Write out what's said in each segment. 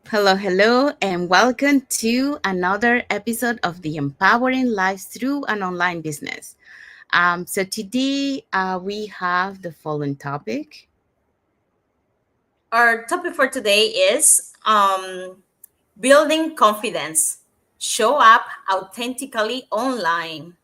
Hello, and welcome to another episode of the Empowering Lives Through an Online Business. So today we have the following topic. Our topic for today is building confidence. Show up authentically online.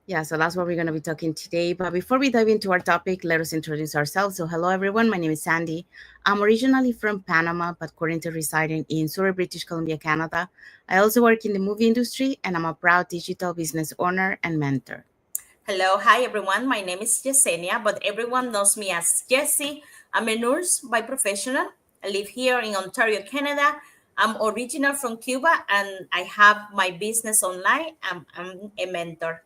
Yeah, so that's what we're going to be talking today. But before we dive into our topic, let us introduce ourselves. So, hello everyone, my name is Sandy. I'm originally from Panama, but currently residing in Surrey, British Columbia, Canada. I also work in the movie industry, and I'm a proud digital business owner and mentor. Hello, hi everyone. My name is Yesenia, but everyone knows me as Jessie. I'm a nurse by professional. I live here in Ontario, Canada. I'm original from Cuba and I have my business online. I'm a mentor.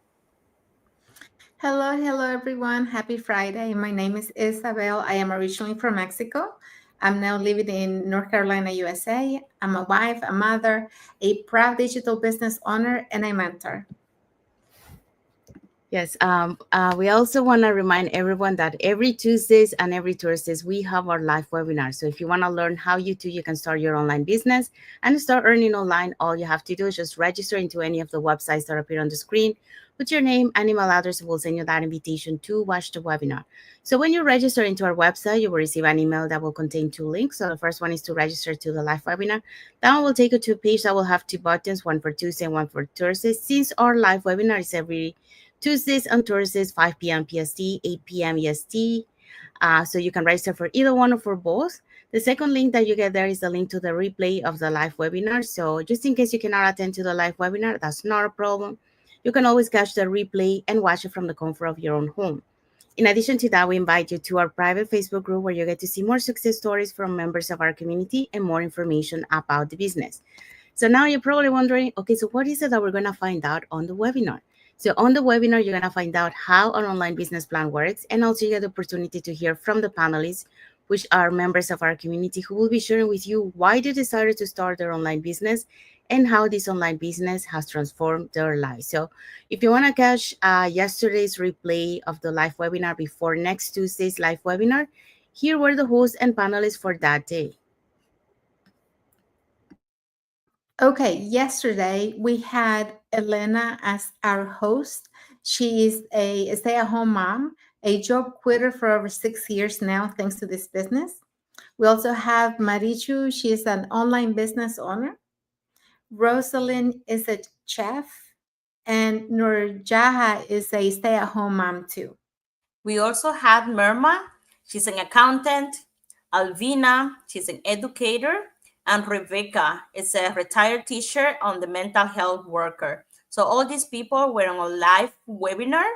Hello everyone. Happy Friday. My name is Isabel. I am originally from Mexico. I'm now living in North Carolina, USA. I'm a wife, a mother, a proud digital business owner, and a mentor. Yes, we also want to remind everyone that every Tuesdays and every Thursdays we have our live webinar. So if you want to learn how you can start your online business and start earning online, all you have to do is just register into any of the websites that appear on the screen. Put your name and email address. We'll send you that invitation to watch the webinar. So when you register into our website, you will receive an email that will contain two links. So the first one is to register to the live webinar. That one will take you to a page that will have two buttons, one for Tuesday and one for Thursday. Since our live webinar is every Tuesdays and Thursdays, 5 p.m. PST, 8 p.m. EST. So you can register for either one or for both. The second link that you get there is the link to the replay of the live webinar. So just in case you cannot attend to the live webinar, that's not a problem. You can always catch the replay and watch it from the comfort of your own home. In addition to that, we invite you to our private Facebook group where you get to see more success stories from members of our community and more information about the business. So now you're probably wondering, okay, so what is it that we're going to find out on the webinar? So on the webinar, you're going to find out how an online business plan works, and also you get the opportunity to hear from the panelists, which are members of our community who will be sharing with you why they decided to start their online business and how this online business has transformed their lives. So if you want to catch yesterday's replay of the live webinar before next Tuesday's live webinar, here were the hosts and panelists for that day. Okay, yesterday we had Elena as our host. She is a stay at home mom, a job quitter for over 6 years now, thanks to this business. We also have Marichu. She is an online business owner. Rosalind is a chef, and Nurjaha is a stay at home mom too. We also had Merma, she's an accountant, Alvina, she's an educator, and Rebecca is a retired teacher on the mental health worker. So all these people were on a live webinar,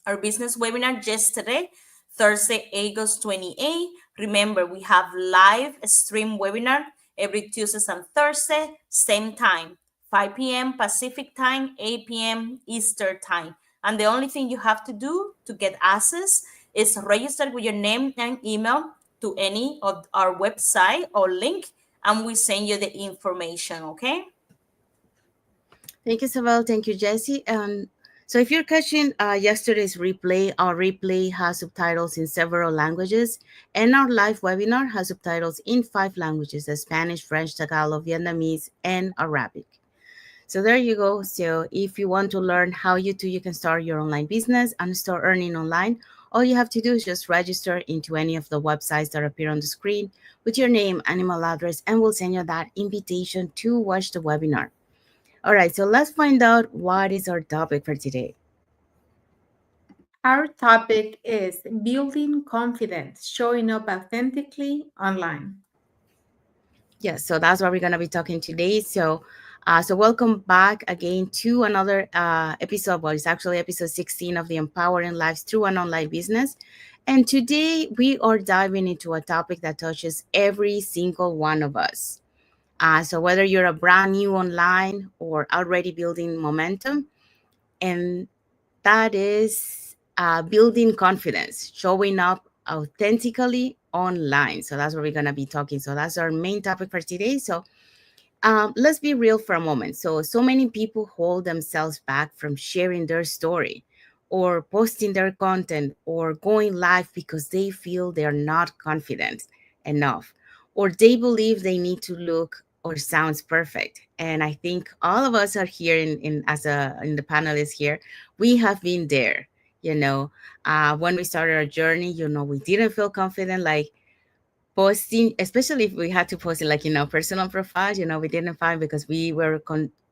our business webinar yesterday, Thursday, August 28. Remember, we have live stream webinar every Tuesdays and Thursday, same time, 5 p.m. Pacific time, 8 p.m. Eastern time. And the only thing you have to do to get access is register with your name and email to any of our website or link, and we send you the information, okay? Thank you, Isabel. Thank you, Jesse. So if you're catching yesterday's replay, our replay has subtitles in several languages, and our live webinar has subtitles in 5 languages: Spanish, French, Tagalog, Vietnamese, and Arabic. So there you go. So if you want to learn how you can start your online business and start earning online, all you have to do is just register into any of the websites that appear on the screen with your name and email address, and we'll send you that invitation to watch the webinar. All right, so let's find out what is our topic for today. Our topic is building confidence, showing up authentically online. Yes, so that's what we're gonna be talking today. So welcome back again to another episode. Well, it's actually episode 16 of the Empowering Lives Through an Online Business. And today we are diving into a topic that touches every single one of us. So whether you're a brand new online or already building momentum, and that is building confidence, showing up authentically online. So that's what we're going to be talking. So that's our main topic for today. So let's be real for a moment. So many people hold themselves back from sharing their story or posting their content or going live because they feel they're not confident enough, or they believe they need to look or sounds perfect. And I think all of us are here in as a in the panelists here, we have been there, you know. When we started our journey, you know, we didn't feel confident like posting, especially if we had to post it like, you know, personal profiles, you know, we didn't find because we were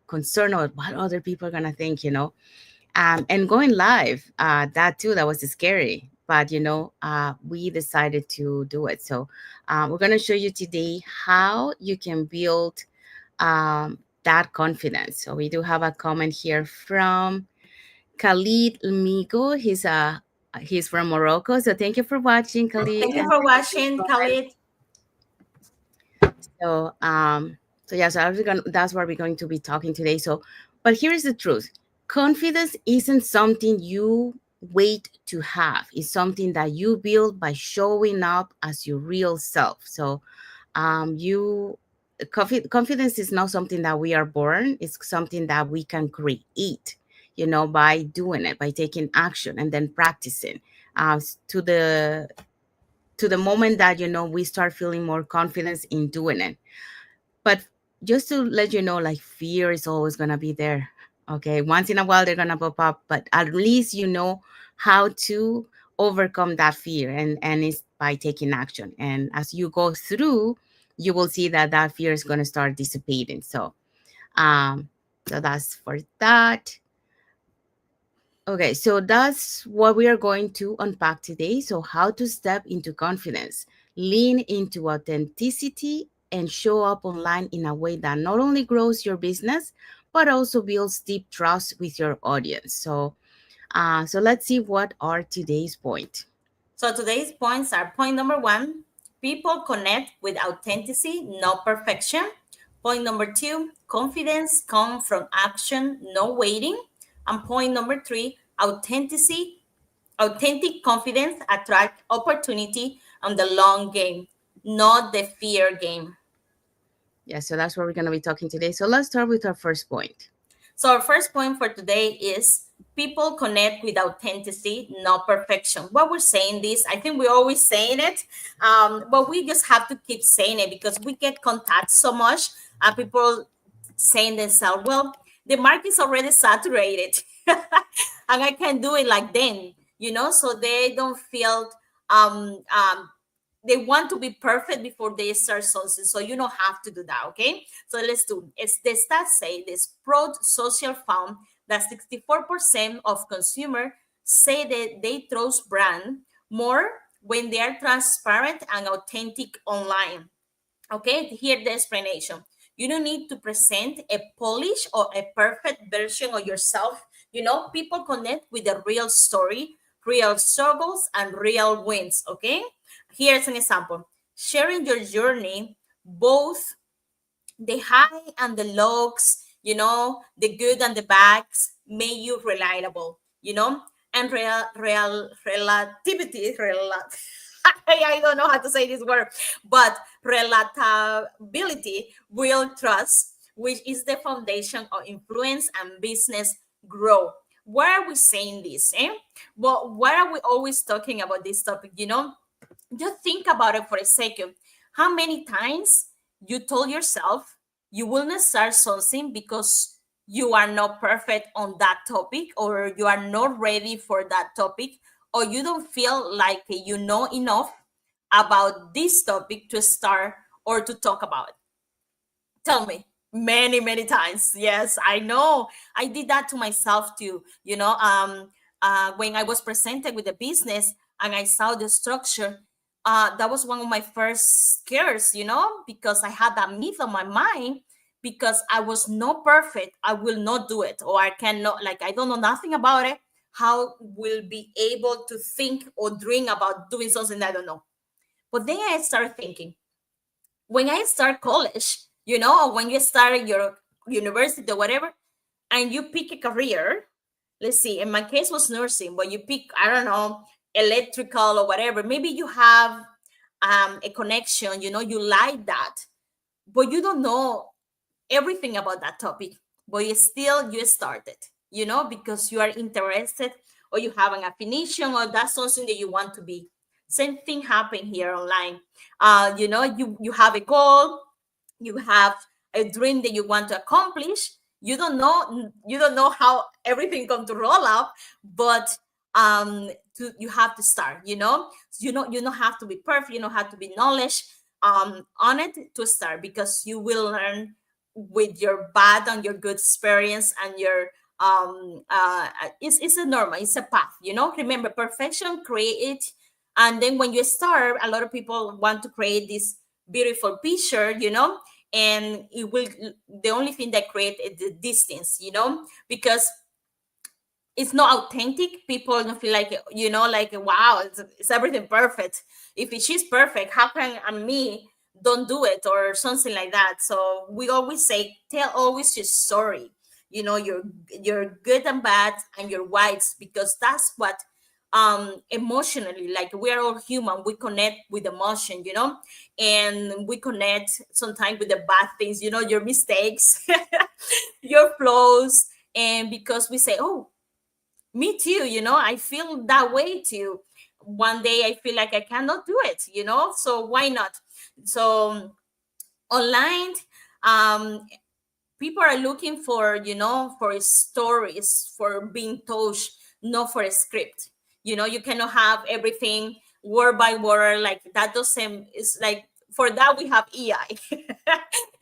concerned about what other people are gonna think, you know. And going live, that too, that was scary, but you know, we decided to do it. So we're going to show you today how you can build that confidence. So we do have a comment here from Khalid Migo. He's from Morocco. So thank you for watching, Khalid, Thank you and for watching, Khalid. so, so yeah, so that's what we're going to be talking today. So, but here is the truth: confidence isn't something you wait to have. It's something that you build by showing up as your real self. So, you confidence is not something that we are born. It's something that we can create. You know, by doing it, by taking action, and then practicing. To the moment that you know we start feeling more confidence in doing it. But just to let you know, like fear is always gonna be there. Okay, once in a while they're gonna pop up, but at least you know how to overcome that fear, and it's by taking action. And as you go through, you will see that that fear is gonna start dissipating. Um, so that's for that. Okay, so that's what we are going to unpack today. So, how to step into confidence, lean into authenticity, and show up online in a way that not only grows your business, but also builds deep trust with your audience. So let's see what are today's point. So today's points are: point number one, people connect with authenticity, not perfection. Point number two, confidence comes from action, no waiting. And point number three, authentic confidence attract opportunity on the long game, not the fear game. Yeah, so that's what we're going to be talking today. So let's start with our first point. So our first point for today is people connect with authenticity, not perfection. What we're saying this, I think we're always saying it, but we just have to keep saying it because we get contact so much, and people saying themselves, well, the market is already saturated, and I can do it like then, so they don't feel um, um, they want to be perfect before they start something. So you don't have to do that, okay? So let's do. It's the stats say this Pro Social found that 64% of consumers say that they trust brand more when they are transparent and authentic online. Okay, here the explanation. You don't need to present a polished or a perfect version of yourself. People connect with the real story, real struggles, and real wins. Okay, here's an example. Sharing your journey, both the high and the lows, the good and the bads, make you reliable, and relativity, I don't know how to say this word, but relatability, real trust, which is the foundation of influence and business growth. Why are we saying this? Well, why are we always talking about this topic? Just think about it for a second. How many times you told yourself you will not start something because you are not perfect on that topic, or you are not ready for that topic, or you don't feel like you know enough about this topic to start or to talk about it? Tell me. Many, many times. Yes, I know. I did that to myself too. When I was presented with the business and I saw the structure, that was one of my first scares, because I had that myth on my mind, because I was not perfect. I will not do it, or I cannot, like, I don't know nothing about it. How will be able to think or dream about doing something I don't know? But then I started thinking, when I start college, or when you start your university or whatever, and you pick a career, let's see, in my case was nursing, but you pick, I don't know, electrical or whatever. Maybe you have a connection, you like that, but you don't know everything about that topic, but you started, because you are interested, or you have an affinition, or that's something that you want to be. Same thing happened here online. You have a goal, you have a dream that you want to accomplish. You don't know how everything going to roll up, but you have to start. You don't have to be perfect, you don't have to be knowledge on it to start, because you will learn with your bad and your good experience, and your it's a normal, it's a path. Remember, perfection create, and then when you start, a lot of people want to create this beautiful picture, and it will, the only thing that create is the distance, because it's not authentic. People don't feel like, like, wow, it's everything perfect. If she's perfect, how can me don't do it, or something like that? So we always say, tell always your story, your good and bad and your whites, because that's what emotionally, like, we are all human, we connect with emotion, and we connect sometimes with the bad things, your mistakes, your flaws. And because we say, oh, me too, I feel that way too. One day I feel like I cannot do it, so why not? So online, um people are looking for, for stories, for being told, not for a script. You cannot have everything word by word, like that doesn't, it's like, for that we have AI.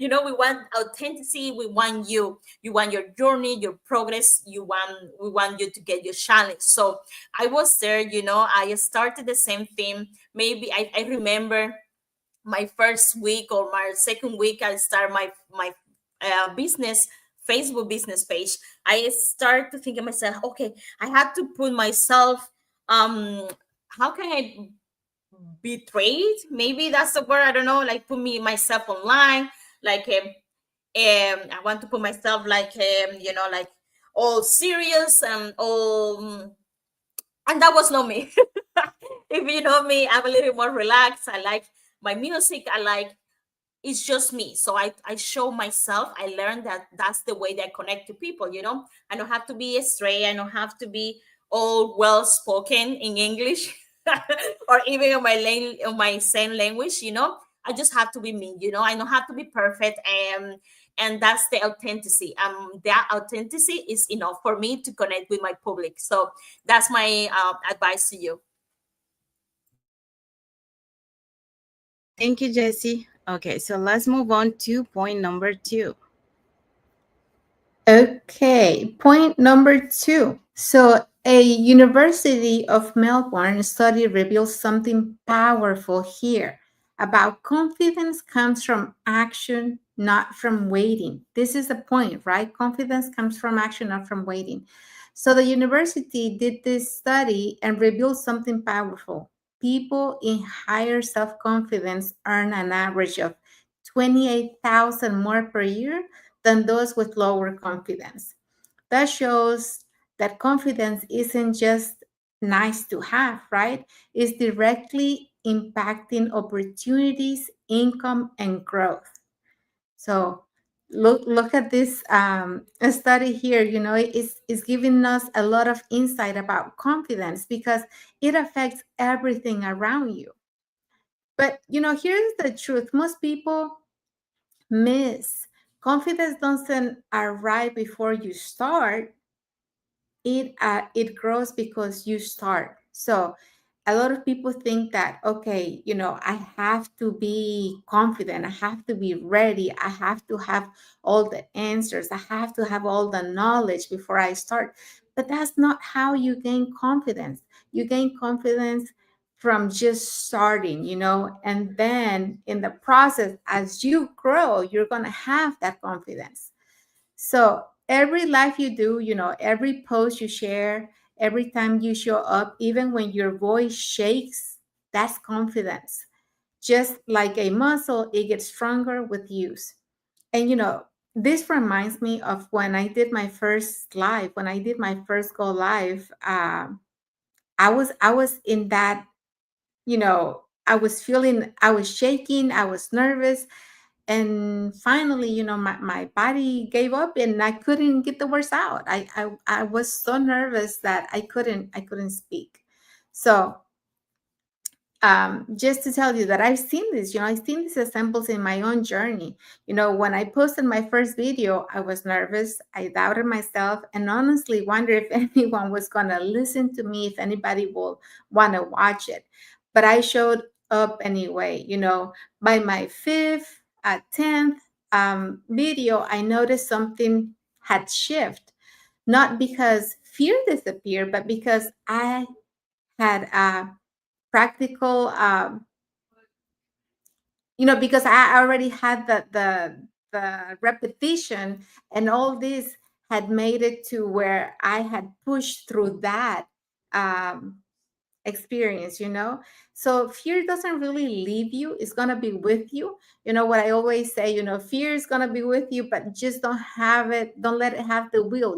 We want authenticity, we want you want your journey, your progress, we want you to get your challenge. So I was there, I started the same thing. Maybe I remember my first week or my second week, I start my business, Facebook business page. I start to think of myself, okay, I had to put myself, um how can I betrayed, maybe that's the word, I don't know, like, put me myself online, like, I want to put myself like, like, all serious and all, and that was not me. If you know me, I'm a little more relaxed. I like my music, I like, it's just me. So I show myself. I learned that that's the way that I connect to people. I don't have to be straight. I don't have to be all well spoken in English, or even on my same language. I just have to be me. I don't have to be perfect, and that's the authenticity. That authenticity is enough for me to connect with my public. So that's my advice to you. Thank you, Jesse. Okay, so let's move on to point number two. Okay, point number two. So, a University of Melbourne study reveals something powerful here about confidence comes from action, not from waiting. This is the point, right? Confidence comes from action, not from waiting. So, the university did this study and revealed something powerful. People in higher self confidence earn an average of 28,000 more per year than those with lower confidence. That shows that confidence isn't just nice to have, right? It's directly impacting opportunities, income, and growth. So look at this study here. It's giving us a lot of insight about confidence because it affects everything around you. But here's the truth: most people miss. Confidence doesn't arrive before you start. It grows because you start. So a lot of people think that, okay, I have to be confident, I have to be ready, I have to have all the answers, I have to have all the knowledge before I start. But that's not how you gain confidence. You gain confidence from just starting, and then in the process, as you grow, you're going to have that confidence. So every life you do, every post you share, every time you show up, even when your voice shakes, that's confidence. Just like a muscle, it gets stronger with use. And this reminds me of when I did my first live, when I did my first go live. I was in that, I was shaking, I was nervous, and finally, my body gave up and I couldn't get the words out. I was so nervous that I couldn't speak. So just to tell you that I've seen this, I've seen these examples in my own journey. When I posted my first video, I was nervous, I doubted myself, and honestly wondered if anyone was going to listen to me, if anybody will want to watch it. But I showed up anyway. By my fifth, 10th video, I noticed something had shifted, not because fear disappeared, but because I had practical because I already had the repetition, and all this had made it to where I had pushed through that um experience. So fear doesn't really leave you, it's going to be with you. What I always say, fear is going to be with you, but just don't let it have the wheel.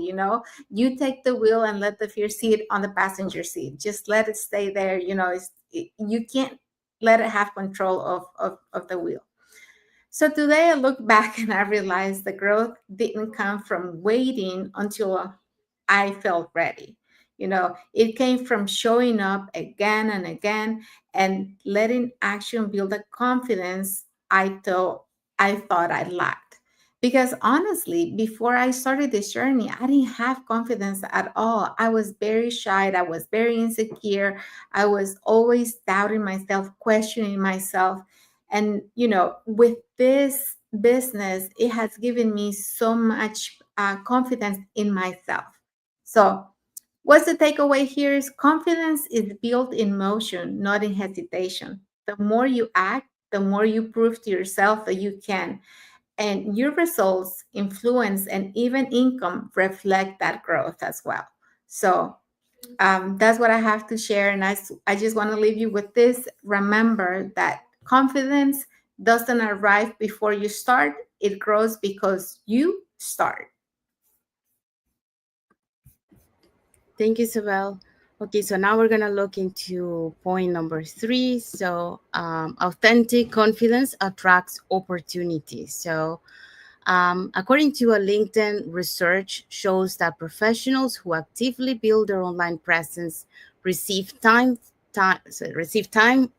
You take the wheel and let the fear sit on the passenger seat, just let it stay there. You can't let it have control of the wheel. So today I look back and I realized the growth didn't come from waiting until I felt ready. It came from showing up again and again and letting action build the confidence I thought I lacked. Because honestly, before I started this journey, I didn't have confidence at all. I was very shy. I was very insecure. I was always doubting myself, questioning myself. And with this business, it has given me so much confidence in myself. So what's the takeaway here is confidence is built in motion, not in hesitation. The more you act, the more you prove to yourself that you can, and your results, influence, and even income reflect that growth as well. So that's what I have to share. And I just want to leave you with this. Remember that confidence doesn't arrive before you start, it grows because you start. Thank you, Isabel. Okay, so now we're gonna look into point number three. So, authentic confidence attracts opportunities. So, according to a LinkedIn research, shows that professionals who actively build their online presence receive receive time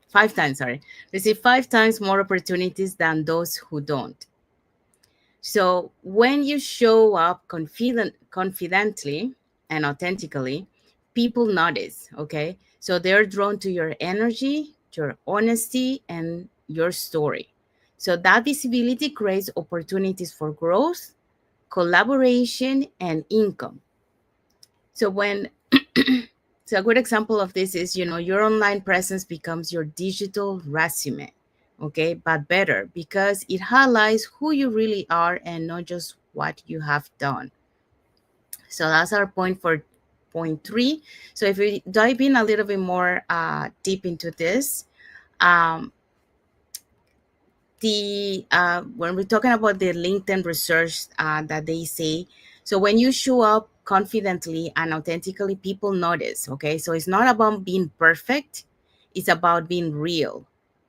5 times. Sorry, receive 5 times more opportunities than those who don't. So when you show up confidently and authentically, people notice, okay? So they're drawn to your energy, your honesty, and your story. So that visibility creates opportunities for growth, collaboration, and income. So when so a good example of this is, your online presence becomes your digital resume, okay? But better because it highlights who you really are and not just what you have done. So that's our point for point three. So if we dive in a little bit more deep into this, um, the when we're talking about the LinkedIn research that they say, so when you show up confidently and authentically, people notice. Okay, so it's not about being perfect; it's about being real.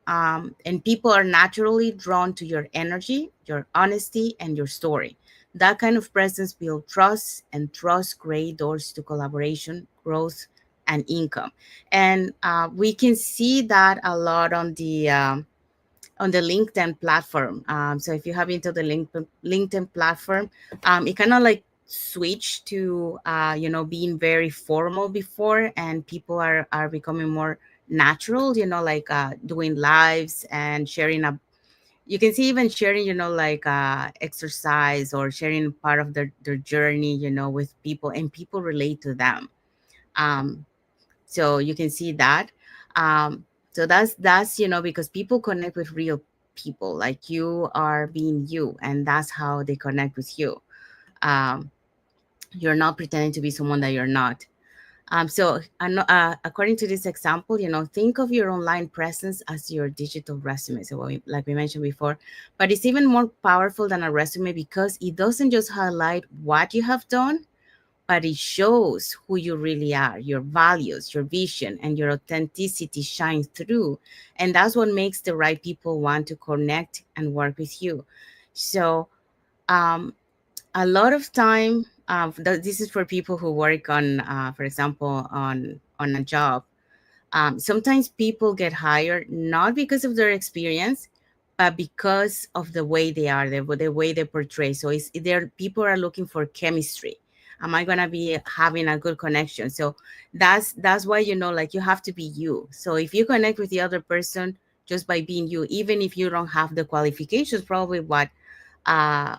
And people are naturally drawn to your energy, your honesty, and your story. That kind of presence builds trust, and trust creates doors to collaboration, growth, and income. And we can see that a lot on the LinkedIn platform. So if you have into the LinkedIn platform, it kind of like switch to being very formal before, and people are becoming more natural. Like doing lives and sharing a. You can see even sharing, like exercise or sharing part of their journey, with people, and people relate to them. Um, so you can see that. So that's because people connect with real people, like you are being you, and that's how they connect with you. um, you're not pretending to be someone that you're not. So according to this example, think of your online presence as your digital resume, so like we mentioned before, but it's even more powerful than a resume because it doesn't just highlight what you have done, but it shows who you really are. Your values, your vision, and your authenticity shine through. And that's what makes the right people want to connect and work with you. So, um, a lot of time, this is for people who work on, for example, on a job. Sometimes people get hired not because of their experience, but because of the way they are, the way they portray. So it's there. People are looking for chemistry. Am I gonna be having a good connection? So that's why, like, you have to be you. So if you connect with the other person just by being you, even if you don't have the qualifications, probably what uh,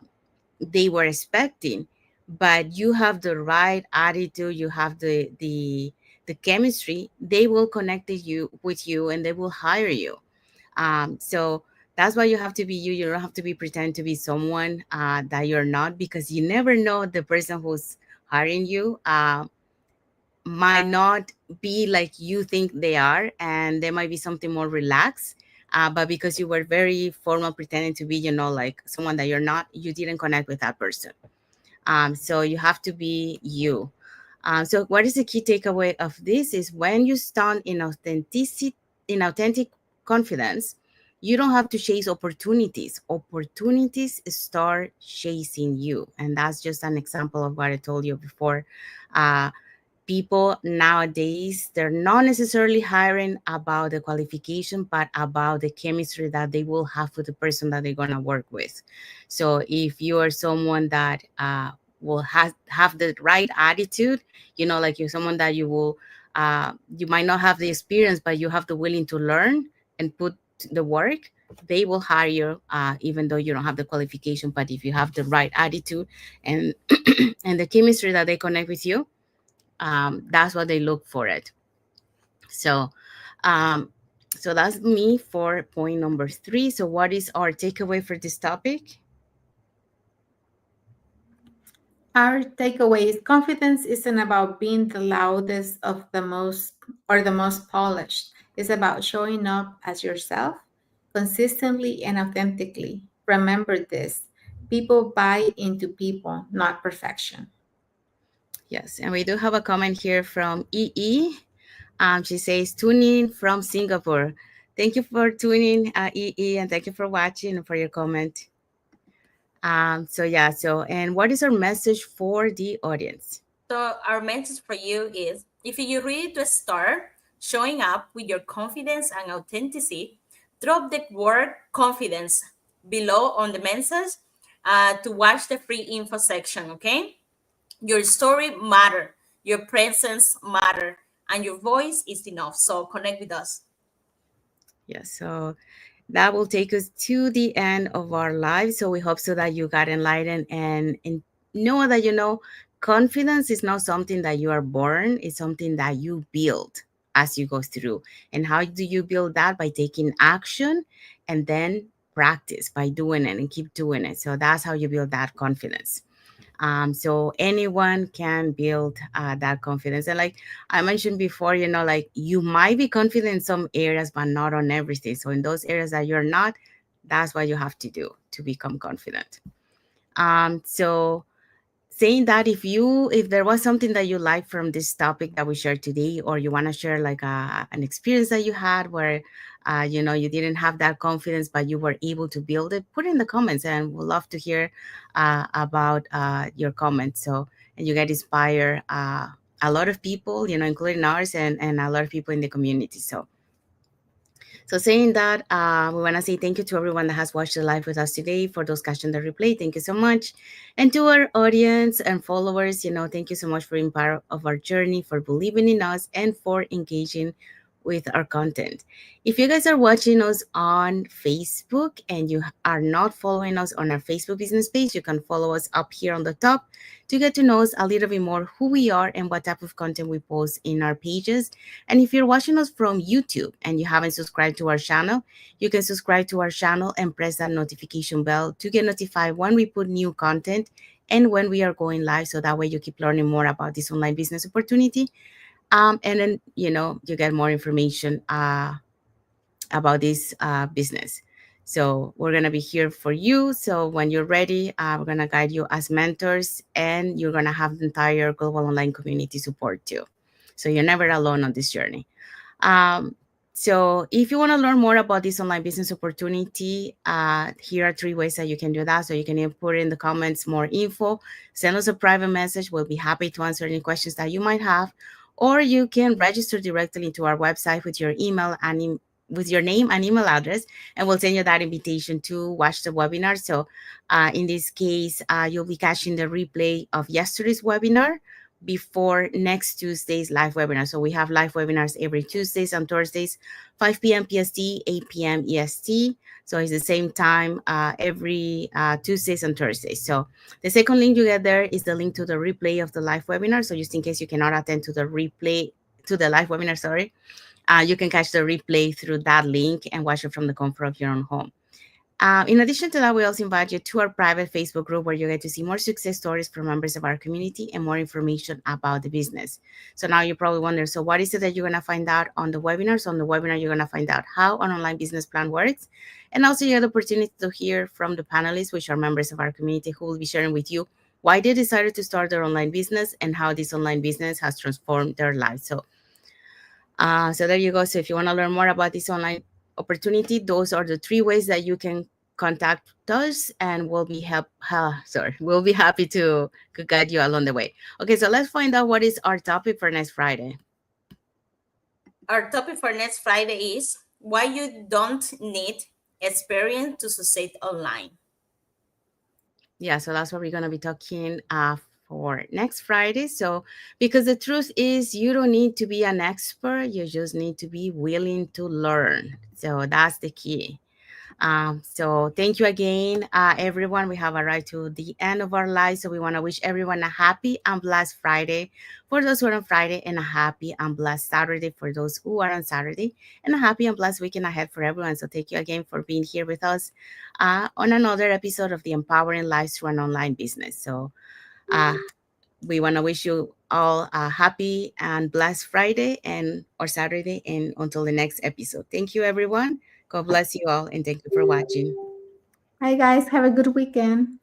they were expecting, but you have the right attitude, you have the chemistry, they will connect with you and they will hire you. So that's why you have to be you. You don't have to be pretend to be someone that you're not, because you never know, the person who's hiring you might not be like you think they are, and there might be something more relaxed. But because you were very formal, pretending to be, like someone that you're not, you didn't connect with that person. So you have to be you. So what is the key takeaway of this is, when you stand in authentic confidence, you don't have to chase opportunities. Opportunities start chasing you. And that's just an example of what I told you before. Uh, People nowadays, they're not necessarily hiring about the qualification, but about the chemistry that they will have with the person that they're going to work with. So if you are someone that will have the right attitude, like you're someone that you might not have the experience, but you have the willing to learn and put the work, they will hire you, even though you don't have the qualification. But if you have the right attitude and and the chemistry that they connect with you, that's what they look for it. So, um, so that's me for point number 3. So, what is our takeaway for this topic? Our takeaway is confidence isn't about being the loudest of the most or the most polished. It's about showing up as yourself consistently and authentically. Remember this: people buy into people, not perfection. Yes, and we do have a comment here from EE. She says, tuning from Singapore. Thank you for tuning, EE, and thank you for watching and for your comment. So yeah, and what is our message for the audience? So our message for you is, if you're ready to start showing up with your confidence and authenticity, drop the word confidence below on the message to watch the free info section, okay? Your story matter, your presence matter, and your voice is enough. So connect with us. Yes, so that will take us to the end of our life. So we hope so that you got enlightened and know that, confidence is not something that you are born, it's something that you build as you go through. And how do you build that? By taking action and then practice by doing it and keep doing it. So that's how you build that confidence. So anyone can build that confidence. And like I mentioned before, like you might be confident in some areas, but not on everything. So in those areas that you're not, that's what you have to do to become confident. So saying that, if there was something that you like from this topic that we shared today, or you want to share like an experience that you had where you didn't have that confidence but you were able to build it, put it in the comments, and we'll love to hear about your comments. So, and you get inspire a lot of people, including ours, and a lot of people in the community. So saying that, we want to say thank you to everyone that has watched the live with us today. For those catching the replay, thank you so much. And to our audience and followers, thank you so much for being part of our journey, for believing in us, and for engaging with our content. If you guys are watching us on Facebook and you are not following us on our Facebook business page, you can follow us up here on the top to get to know us a little bit more, who we are and what type of content we post in our pages. And if you're watching us from YouTube and you haven't subscribed to our channel, you can subscribe to our channel and press that notification bell to get notified when we put new content and when we are going live. So that way you keep learning more about this online business opportunity. And then, you get more information about this business. So we're going to be here for you. So when you're ready, we're going to guide you as mentors, and you're going to have the entire global online community support too. So you're never alone on this journey. So if you want to learn more about this online business opportunity, here are 3 ways that you can do that. So you can put in the comments more info, send us a private message. We'll be happy to answer any questions that you might have. or you can register directly into our website with your email and with your name and email address, and we'll send you that invitation to watch the webinar. So in this case, you'll be catching the replay of yesterday's webinar before next Tuesday's live webinar. So we have live webinars every Tuesdays and Thursdays, 5 p.m. PST, 8 p.m. EST. So it's the same time every Tuesdays and Thursdays. So the second link you get there is the link to the replay of the live webinar. So just in case you cannot attend to the replay, to the live webinar, sorry, you can catch the replay through that link and watch it from the comfort of your own home. In addition to that, we also invite you to our private Facebook group where you get to see more success stories from members of our community and more information about the business. So now you probably wonder, so what is it that you're going to find out on the webinar? So on the webinar, you're going to find out how an online business plan works. And also you have the opportunity to hear from the panelists, which are members of our community, who will be sharing with you why they decided to start their online business and how this online business has transformed their lives. So there you go. So if you want to learn more about this online opportunity, those are the three ways that you can contact us, and we'll be happy to guide you along the way. Okay, so let's find out what is our topic for next Friday. Our topic for next Friday is why you don't need experience to succeed online. Yeah, so that's what we're gonna be talking for next Friday. So because the truth is you don't need to be an expert, you just need to be willing to learn. So that's the key. So thank you again, everyone. We have arrived to the end of our lives. So we want to wish everyone a happy and blessed Friday for those who are on Friday, and a happy and blessed Saturday for those who are on Saturday, and a happy and blessed weekend ahead for everyone. So thank you again for being here with us on another episode of the Empowering Lives Through an Online Business. So uh, we want to wish you all a happy and blessed Friday and or Saturday, and until the next episode. Thank you, everyone. God bless you all, and thank you for watching. Hi, guys. Have a good weekend.